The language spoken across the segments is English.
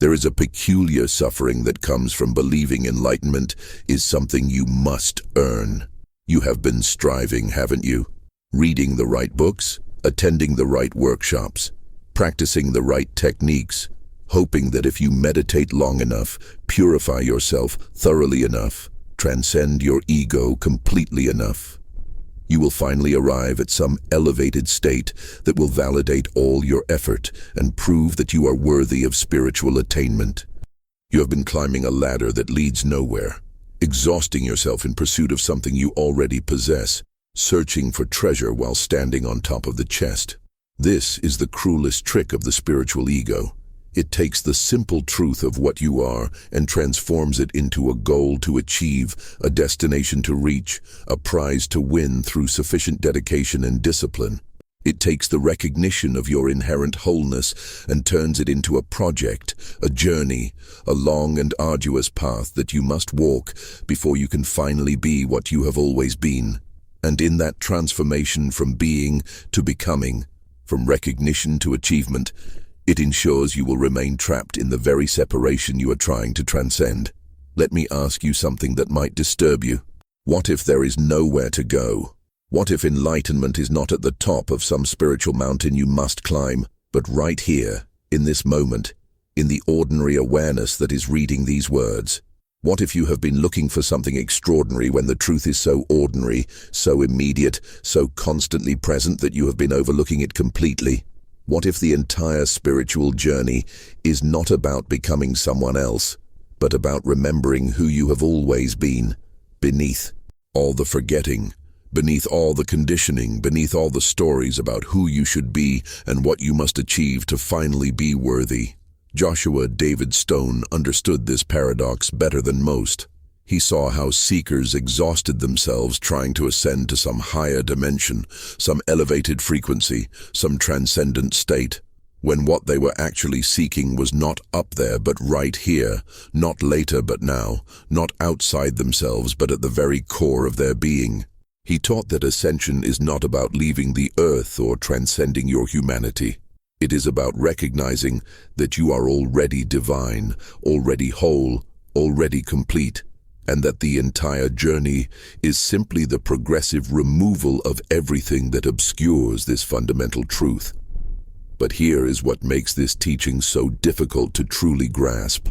There is a peculiar suffering that comes from believing enlightenment is something you must earn. You have been striving, haven't you? Reading the right books, attending the right workshops, practicing the right techniques, hoping that if you meditate long enough, purify yourself thoroughly enough, transcend your ego completely enough, you will finally arrive at some elevated state that will validate all your effort and prove that you are worthy of spiritual attainment. You have been climbing a ladder that leads nowhere, exhausting yourself in pursuit of something you already possess, searching for treasure while standing on top of the chest. This is the cruelest trick of the spiritual ego. It takes the simple truth of what you are and transforms it into a goal to achieve, a destination to reach, a prize to win through sufficient dedication and discipline. It takes the recognition of your inherent wholeness and turns it into a project, a journey, a long and arduous path that you must walk before you can finally be what you have always been. And in that transformation from being to becoming, from recognition to achievement, it ensures you will remain trapped in the very separation you are trying to transcend. Let me ask you something that might disturb you. What if there is nowhere to go? What if enlightenment is not at the top of some spiritual mountain you must climb, but right here, in this moment, in the ordinary awareness that is reading these words? What if you have been looking for something extraordinary when the truth is so ordinary, so immediate, so constantly present that you have been overlooking it completely? What if the entire spiritual journey is not about becoming someone else, but about remembering who you have always been, beneath all the forgetting, beneath all the conditioning, beneath all the stories about who you should be and what you must achieve to finally be worthy? Joshua David Stone understood this paradox better than most. He saw how seekers exhausted themselves trying to ascend to some higher dimension, some elevated frequency, some transcendent state, when what they were actually seeking was not up there but right here, not later but now, not outside themselves but at the very core of their being. He taught that ascension is not about leaving the earth or transcending your humanity. It is about recognizing that you are already divine, already whole, already complete, and that the entire journey is simply the progressive removal of everything that obscures this fundamental truth. But here is what makes this teaching so difficult to truly grasp.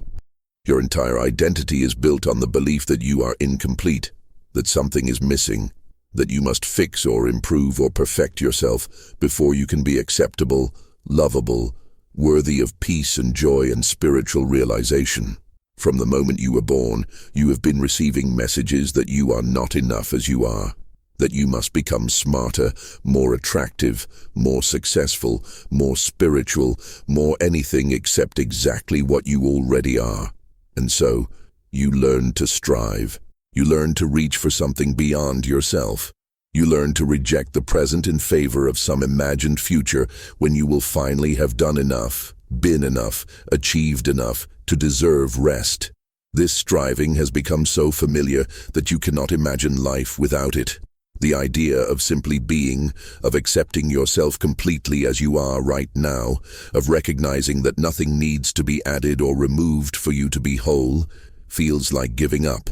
Your entire identity is built on the belief that you are incomplete, that something is missing, that you must fix or improve or perfect yourself before you can be acceptable, lovable, worthy of peace and joy and spiritual realization. From the moment you were born, you have been receiving messages that you are not enough as you are, that you must become smarter, more attractive, more successful, more spiritual, more anything except exactly what you already are. And so, you learn to strive. You learn to reach for something beyond yourself. You learn to reject the present in favor of some imagined future when you will finally have done enough, been enough, achieved enough to deserve rest. This striving has become so familiar that you cannot imagine life without it. The idea of simply being, of accepting yourself completely as you are right now, of recognizing that nothing needs to be added or removed for you to be whole, feels like giving up,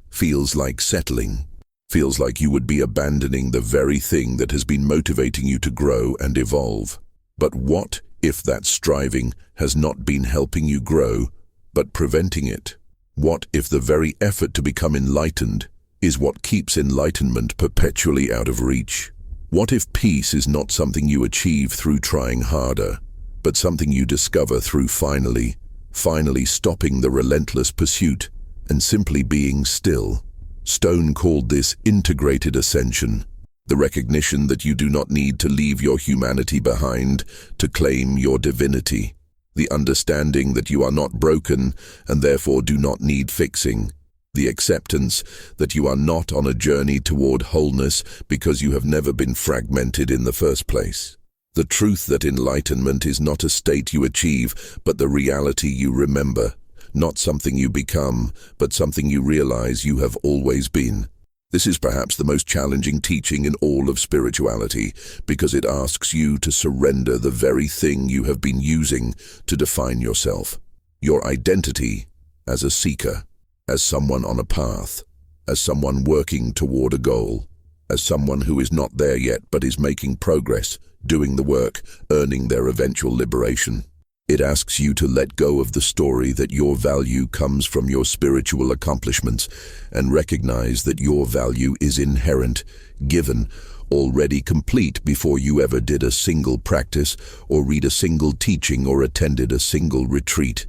feels like settling, feels like you would be abandoning the very thing that has been motivating you to grow and evolve. But what if that striving has not been helping you grow, but preventing it? What if the very effort to become enlightened is what keeps enlightenment perpetually out of reach? What if peace is not something you achieve through trying harder, but something you discover through finally stopping the relentless pursuit and simply being still? Stone called this integrated ascension, the recognition that you do not need to leave your humanity behind to claim your divinity. The understanding that you are not broken and therefore do not need fixing. The acceptance that you are not on a journey toward wholeness because you have never been fragmented in the first place. The truth that enlightenment is not a state you achieve, but the reality you remember. Not something you become, but something you realize you have always been. This is perhaps the most challenging teaching in all of spirituality, because it asks you to surrender the very thing you have been using to define yourself. your identity as a seeker, as someone on a path, as someone working toward a goal, as someone who is not there yet but is making progress, doing the work, earning their eventual liberation. It asks you to let go of the story that your value comes from your spiritual accomplishments and recognize that your value is inherent, given, already complete before you ever did a single practice or read a single teaching or attended a single retreat.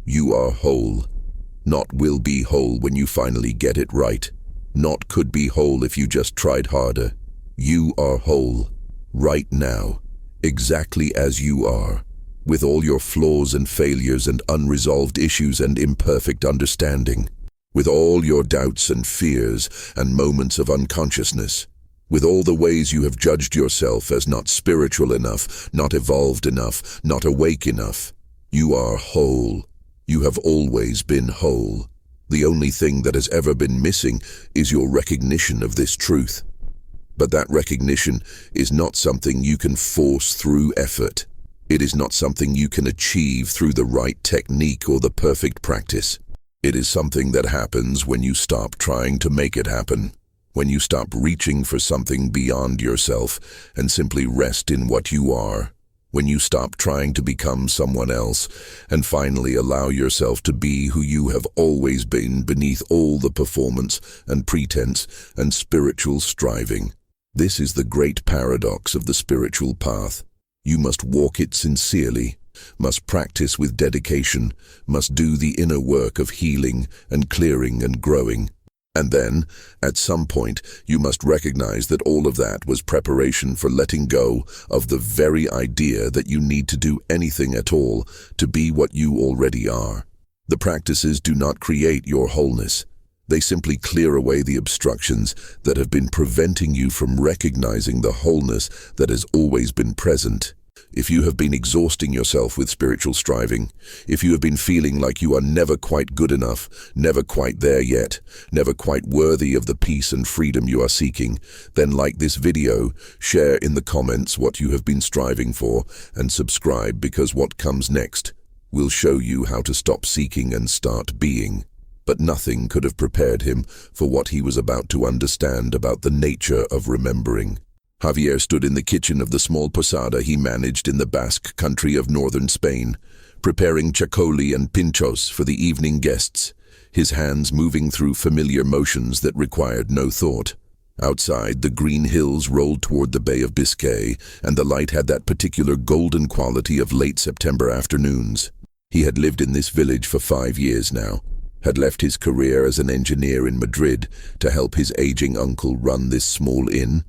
You are whole. Not will be whole when you finally get it right. Not could be whole if you just tried harder. You are whole, right now, exactly as you are, with all your flaws and failures and unresolved issues and imperfect understanding, with all your doubts and fears and moments of unconsciousness, with all the ways you have judged yourself as not spiritual enough, not evolved enough, not awake enough. You are whole. You have always been whole. The only thing that has ever been missing is your recognition of this truth. But that recognition is not something you can force through effort. It is not something you can achieve through the right technique or the perfect practice. It is something that happens when you stop trying to make it happen, when you stop reaching for something beyond yourself and simply rest in what you are, when you stop trying to become someone else and finally allow yourself to be who you have always been beneath all the performance and pretense and spiritual striving. This is the great paradox of the spiritual path. You must walk it sincerely, must practice with dedication, must do the inner work of healing and clearing and growing. And then, at some point, you must recognize that all of that was preparation for letting go of the very idea that you need to do anything at all to be what you already are. The practices do not create your wholeness. They simply clear away the obstructions that have been preventing you from recognizing the wholeness that has always been present. If you have been exhausting yourself with spiritual striving, if you have been feeling like you are never quite good enough, never quite there yet, never quite worthy of the peace and freedom you are seeking, then like this video, share in the comments what you have been striving for, and subscribe because what comes next will show you how to stop seeking and start being. But nothing could have prepared him for what he was about to understand about the nature of remembering. Javier stood in the kitchen of the small posada he managed in the Basque country of northern Spain, preparing chacoli and pinchos for the evening guests, his hands moving through familiar motions that required no thought. Outside, the green hills rolled toward the Bay of Biscay, and the light had that particular golden quality of late September afternoons. He had lived in this village for 5 years now, had left his career as an engineer in Madrid to help his aging uncle run this small inn,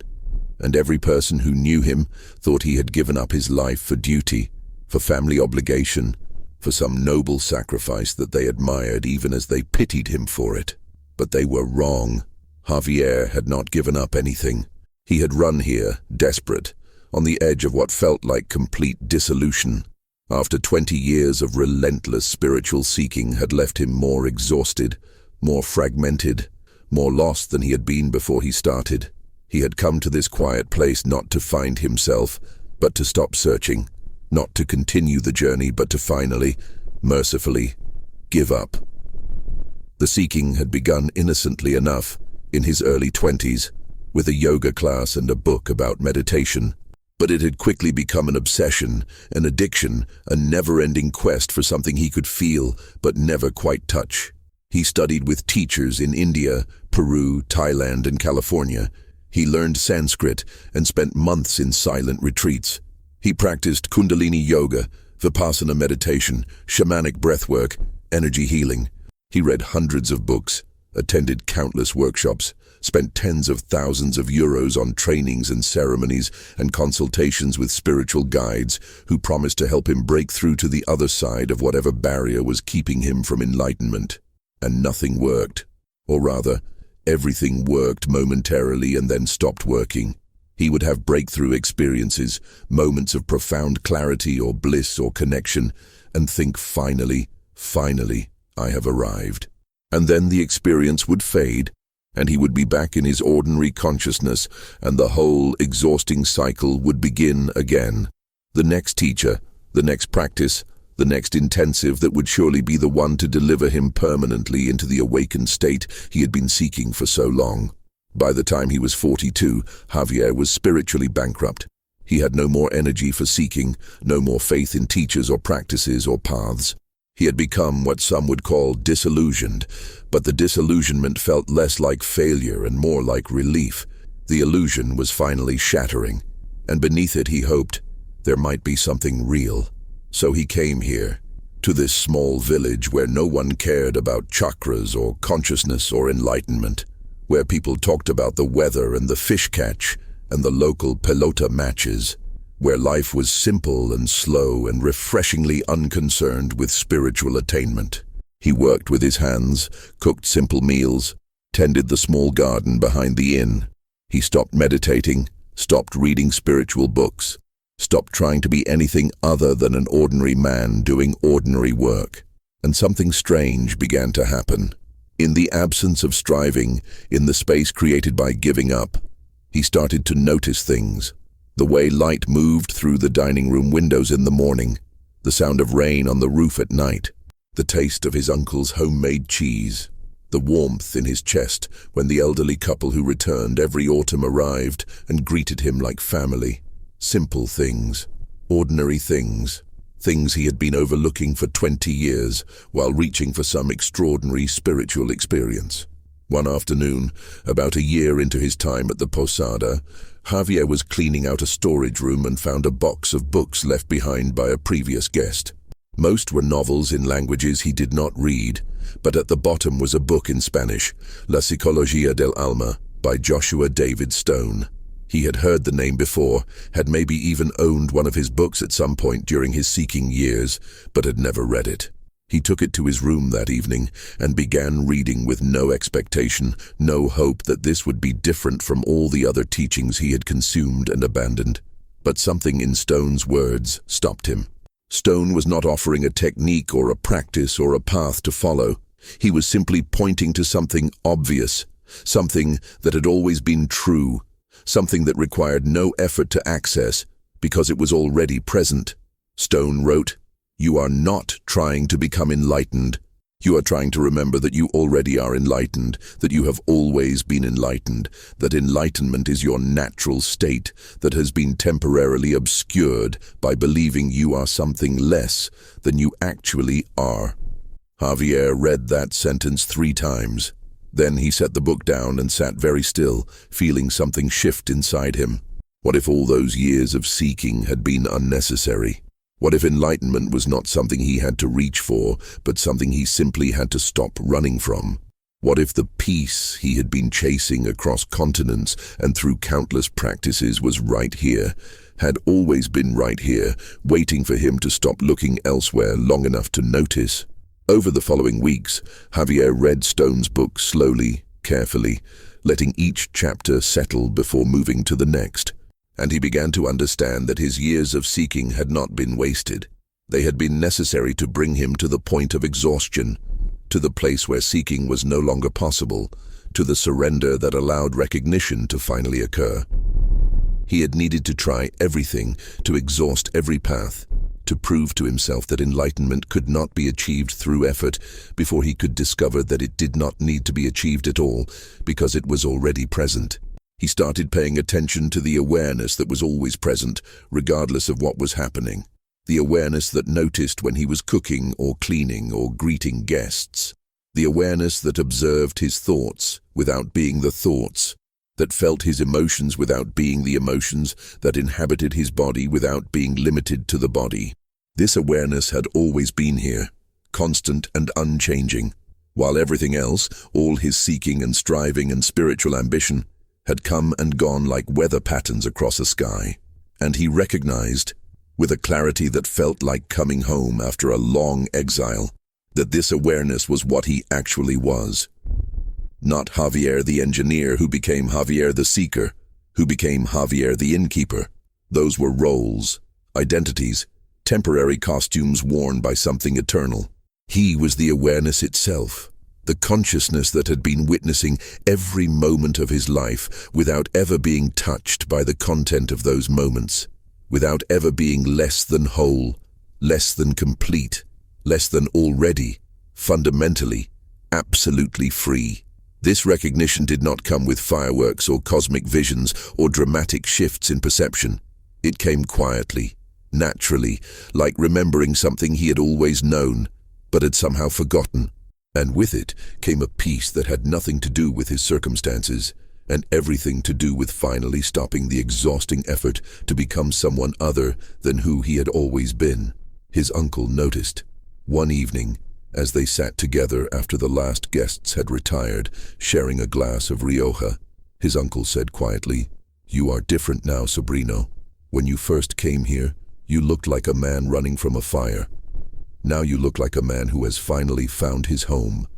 and every person who knew him thought he had given up his life for duty, for family obligation, for some noble sacrifice that they admired even as they pitied him for it. But they were wrong. Javier had not given up anything. He had run here, desperate, on the edge of what felt like complete dissolution. After 20 years of relentless spiritual seeking had left him more exhausted, more fragmented, more lost than he had been before he started. He had come to this quiet place not to find himself, but to stop searching, not to continue the journey, but to finally, mercifully, give up. The seeking had begun innocently enough, in his early 20s, with a yoga class and a book about meditation, but it had quickly become an obsession, an addiction, a never-ending quest for something he could feel but never quite touch. He studied with teachers in India, Peru, Thailand, and California. He learned Sanskrit and spent months in silent retreats. He practiced Kundalini yoga, Vipassana meditation, shamanic breathwork, energy healing. He read hundreds of books, attended countless workshops, spent tens of thousands of euros on trainings and ceremonies and consultations with spiritual guides who promised to help him break through to the other side of whatever barrier was keeping him from enlightenment. And nothing worked. Or rather, everything worked momentarily and then stopped working. He would have breakthrough experiences, moments of profound clarity or bliss or connection, and think, finally, I have arrived. And then the experience would fade, and he would be back in his ordinary consciousness, and the whole exhausting cycle would begin again. The next teacher, the next practice, the next intensive that would surely be the one to deliver him permanently into the awakened state he had been seeking for so long. By the time he was 42, Javier was spiritually bankrupt. He had no more energy for seeking, no more faith in teachers or practices or paths. He had become what some would call disillusioned, but the disillusionment felt less like failure and more like relief. The illusion was finally shattering, and beneath it he hoped there might be something real. So he came here, to this small village where no one cared about chakras or consciousness or enlightenment, where people talked about the weather and the fish catch and the local pelota matches, where life was simple and slow and refreshingly unconcerned with spiritual attainment. He worked with his hands, cooked simple meals, tended the small garden behind the inn. He stopped meditating, stopped reading spiritual books, stopped trying to be anything other than an ordinary man doing ordinary work. And something strange began to happen. In the absence of striving, in the space created by giving up, he started to notice things. The way light moved through the dining room windows in the morning, the sound of rain on the roof at night, the taste of his uncle's homemade cheese, the warmth in his chest when the elderly couple who returned every autumn arrived and greeted him like family. Simple things, ordinary things, things he had been overlooking for 20 years while reaching for some extraordinary spiritual experience. One afternoon, about a year into his time at the Posada, Javier was cleaning out a storage room and found a box of books left behind by a previous guest. Most were novels in languages he did not read, but at the bottom was a book in Spanish, La Psicología del Alma, by Joshua David Stone. He had heard the name before, had maybe even owned one of his books at some point during his seeking years, but had never read it. He took it to his room that evening and began reading with no expectation, no hope that this would be different from all the other teachings he had consumed and abandoned. But something in Stone's words stopped him. Stone was not offering a technique or a practice or a path to follow. He was simply pointing to something obvious, something that had always been true, something that required no effort to access because it was already present. Stone wrote, "You are not trying to become enlightened. You are trying to remember that you already are enlightened, that you have always been enlightened, that enlightenment is your natural state that has been temporarily obscured by believing you are something less than you actually are." Javier read that sentence 3 times. Then he set the book down and sat very still, feeling something shift inside him. What if all those years of seeking had been unnecessary? What if enlightenment was not something he had to reach for, but something he simply had to stop running from? What if the peace he had been chasing across continents and through countless practices was right here, had always been right here, waiting for him to stop looking elsewhere long enough to notice? Over the following weeks, Javier read Stone's book slowly, carefully, letting each chapter settle before moving to the next. And he began to understand that his years of seeking had not been wasted. They had been necessary to bring him to the point of exhaustion, to the place where seeking was no longer possible, to the surrender that allowed recognition to finally occur. He had needed to try everything, to exhaust every path, to prove to himself that enlightenment could not be achieved through effort before he could discover that it did not need to be achieved at all because it was already present. He started paying attention to the awareness that was always present, regardless of what was happening. The awareness that noticed when he was cooking or cleaning or greeting guests. The awareness that observed his thoughts without being the thoughts, that felt his emotions without being the emotions, that inhabited his body without being limited to the body. This awareness had always been here, constant and unchanging, while everything else, all his seeking and striving and spiritual ambition, had come and gone like weather patterns across a sky. And he recognized, with a clarity that felt like coming home after a long exile, that this awareness was what he actually was. Not Javier the engineer who became Javier the seeker, who became Javier the innkeeper. Those were roles, identities, temporary costumes worn by something eternal. He was the awareness itself, the consciousness that had been witnessing every moment of his life without ever being touched by the content of those moments, without ever being less than whole, less than complete, less than already, fundamentally, absolutely free. This recognition did not come with fireworks or cosmic visions or dramatic shifts in perception. It came quietly, naturally, like remembering something he had always known, but had somehow forgotten. And with it came a peace that had nothing to do with his circumstances, and everything to do with finally stopping the exhausting effort to become someone other than who he had always been. His uncle noticed. One evening, as they sat together after the last guests had retired, sharing a glass of Rioja, his uncle said quietly, "You are different now, Sobrino. When you first came here, you looked like a man running from a fire. Now you look like a man who has finally found his home."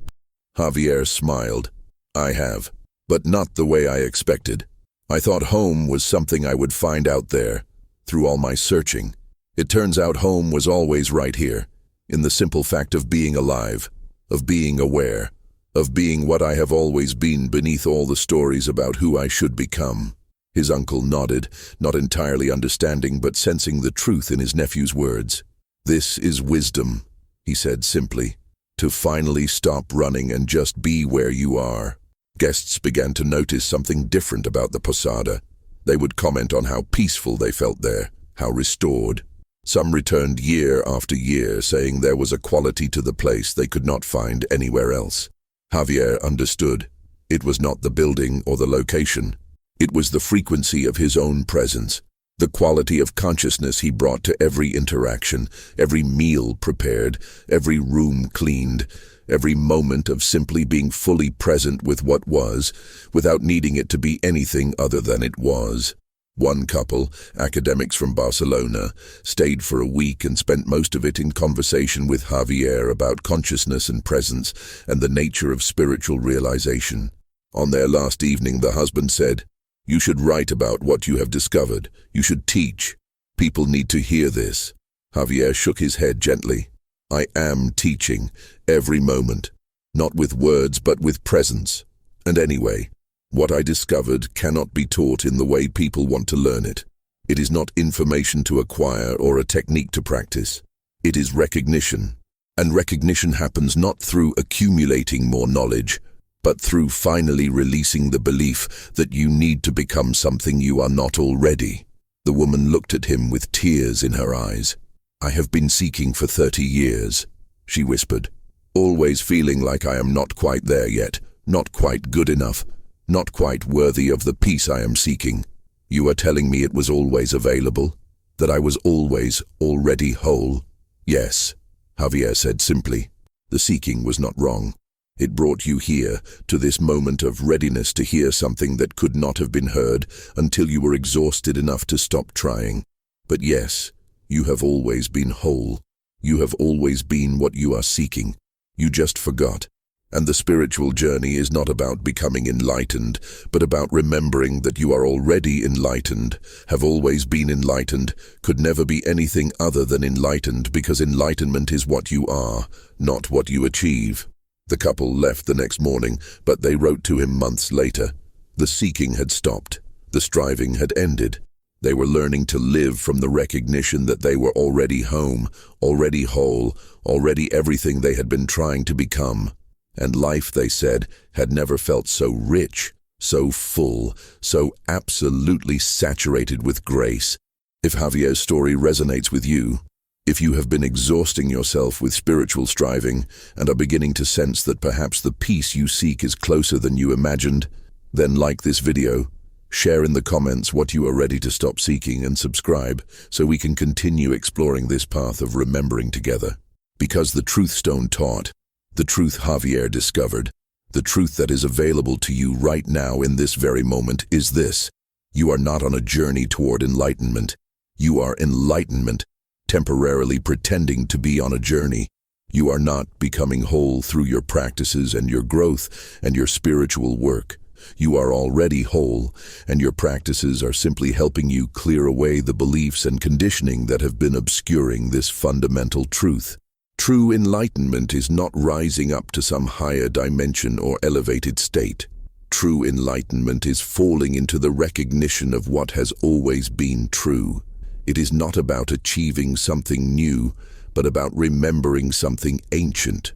Javier smiled. "I have, but not the way I expected. I thought home was something I would find out there, through all my searching. It turns out home was always right here, in the simple fact of being alive, of being aware, of being what I have always been beneath all the stories about who I should become." His uncle nodded, not entirely understanding but sensing the truth in his nephew's words. "This is wisdom," he said simply, "to finally stop running and just be where you are." Guests began to notice something different about the posada. They would comment on how peaceful they felt there, how restored. Some returned year after year, saying there was a quality to the place they could not find anywhere else. Javier understood. It was not the building or the location. It was the frequency of his own presence, the quality of consciousness he brought to every interaction, every meal prepared, every room cleaned, every moment of simply being fully present with what was, without needing it to be anything other than it was. One couple, academics from Barcelona, stayed for a week and spent most of it in conversation with Javier about consciousness and presence and the nature of spiritual realization. On their last evening, the husband said, "You should write about what you have discovered. You should teach. People need to hear this." Javier shook his head gently. "I am teaching, every moment, not with words but with presence. And anyway, what I discovered cannot be taught in the way people want to learn it. It is not information to acquire or a technique to practice. It is recognition. And recognition happens not through accumulating more knowledge, but through finally releasing the belief that you need to become something you are not already." The woman looked at him with tears in her eyes. "I have been seeking for 30 years, she whispered, "always feeling like I am not quite there yet, not quite good enough, not quite worthy of the peace I am seeking. You are telling me it was always available, that I was always already whole?" "Yes," Javier said simply. "The seeking was not wrong. It brought you here, to this moment of readiness to hear something that could not have been heard until you were exhausted enough to stop trying. But yes, you have always been whole. You have always been what you are seeking. You just forgot. And the spiritual journey is not about becoming enlightened, but about remembering that you are already enlightened, have always been enlightened, could never be anything other than enlightened, because enlightenment is what you are, not what you achieve." The couple left the next morning, but they wrote to him months later. The seeking had stopped. The striving had ended. They were learning to live from the recognition that they were already home, already whole, already everything they had been trying to become. And life, they said, had never felt so rich, so full, so absolutely saturated with grace. If Javier's story resonates with you, if you have been exhausting yourself with spiritual striving and are beginning to sense that perhaps the peace you seek is closer than you imagined, then like this video, share in the comments what you are ready to stop seeking, and subscribe so we can continue exploring this path of remembering together. Because the truth Stone taught, the truth Javier discovered, the truth that is available to you right now in this very moment is this: you are not on a journey toward enlightenment. You are enlightenment, temporarily pretending to be on a journey. You are not becoming whole through your practices and your growth and your spiritual work. You are already whole, and your practices are simply helping you clear away the beliefs and conditioning that have been obscuring this fundamental truth. True enlightenment is not rising up to some higher dimension or elevated state. True enlightenment is falling into the recognition of what has always been true. It is not about achieving something new, but about remembering something ancient.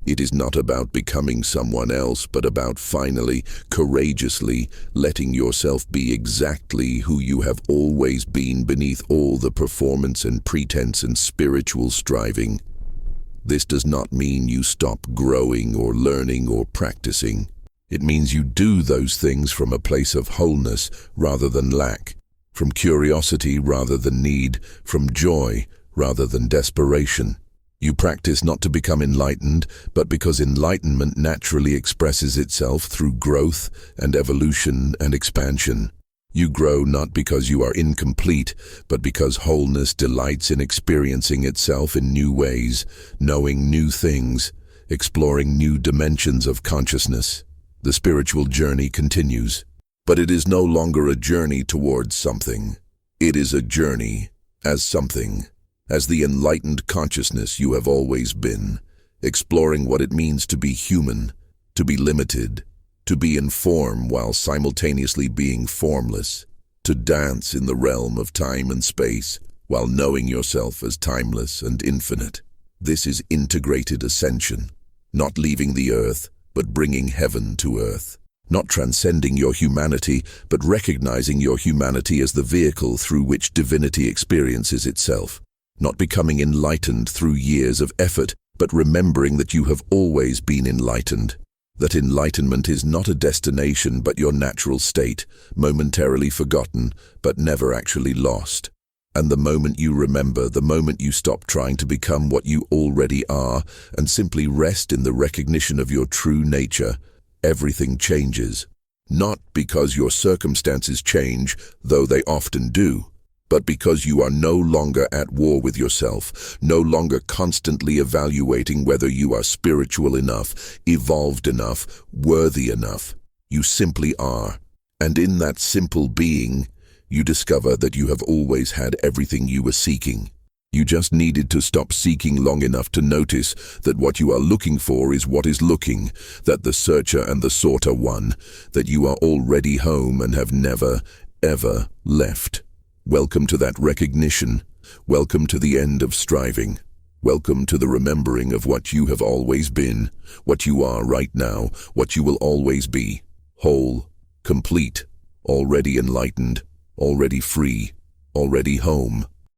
It is not about becoming someone else, but about finally, courageously letting yourself be exactly who you have always been beneath all the performance and pretense and spiritual striving. This does not mean you stop growing or learning or practicing. It means you do those things from a place of wholeness rather than lack, from curiosity rather than need, from joy rather than desperation. You practice not to become enlightened, but because enlightenment naturally expresses itself through growth and evolution and expansion. You grow not because you are incomplete, but because wholeness delights in experiencing itself in new ways, knowing new things, exploring new dimensions of consciousness. The spiritual journey continues, but it is no longer a journey towards something. It is a journey as something. As the enlightened consciousness you have always been, exploring what it means to be human, to be limited, to be in form while simultaneously being formless, to dance in the realm of time and space while knowing yourself as timeless and infinite. This is integrated ascension, not leaving the earth, but bringing heaven to earth. Not transcending your humanity, but recognizing your humanity as the vehicle through which divinity experiences itself. Not becoming enlightened through years of effort, but remembering that you have always been enlightened. That enlightenment is not a destination but your natural state, momentarily forgotten, but never actually lost. And the moment you remember, the moment you stop trying to become what you already are, and simply rest in the recognition of your true nature, everything changes. Not because your circumstances change, though they often do, but because you are no longer at war with yourself, no longer constantly evaluating whether you are spiritual enough, evolved enough, worthy enough. You simply are. And in that simple being, you discover that you have always had everything you were seeking. You just needed to stop seeking long enough to notice that what you are looking for is what is looking, that the searcher and the sought are one, that you are already home and have never, ever left. Welcome to that recognition. Welcome to the end of striving. Welcome to the remembering of what you have always been, what you are right now, what you will always be. Whole, complete, already enlightened, already free, already home.